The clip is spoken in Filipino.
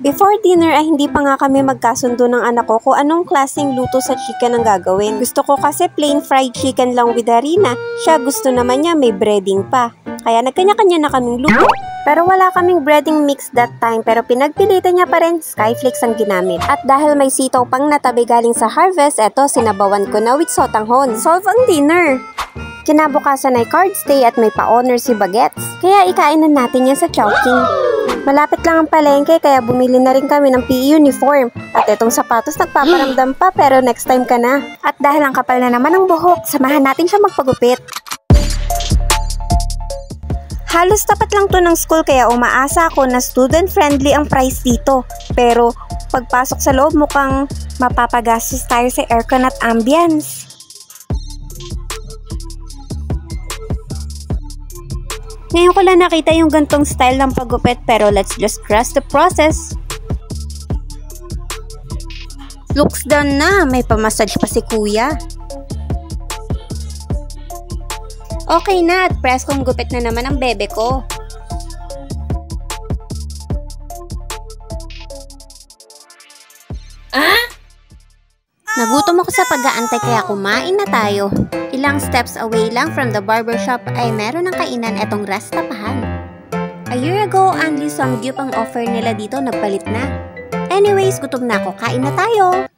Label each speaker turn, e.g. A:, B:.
A: Before dinner ay hindi pa nga kami magkasundo ng anak ko kung anong klaseng luto sa chicken ang gagawin. Gusto ko kasi plain fried chicken lang with harina. Siya gusto naman niya may breading pa. Kaya nagkanya-kanya na kaming luto. Pero wala kaming breading mix that time pero pinagpilitan niya pa rin Skyflakes ang ginamit. At dahil may sitaw pang natabi galing sa harvest, eto sinabawan ko na with sotanghon. Solve ang dinner! Kinabukasan ay cards day at may pa-honor si Bagets. Kaya ikainan natin yan sa Chowking. Malapit lang ang palengke kaya bumili na rin kami ng PE uniform. At itong sapatos nagpaparamdam pa pero next time ka na. At dahil ang kapal na naman ng buhok, samahan natin siya magpagupit. Halos tapat lang to ng school kaya umaasa ako na student-friendly ang price dito. Pero pagpasok sa loob mukhang mapapagastos tayo sa aircon at ambience. Ngayon ko lang nakita yung gantong style ng paggupit pero let's just trust the process. Looks done na, may pamassage pa si kuya. Okay na at press kong gupit na naman ang bebe ko. Nagutom ako sa pag-aantay kaya kumain na tayo. Ilang steps away lang from the barbershop ay meron ng kainan etong Rastapahan. A year ago, only some gyup ang offer nila dito, nagpalit na. Anyways, gutom na ako, kain na tayo!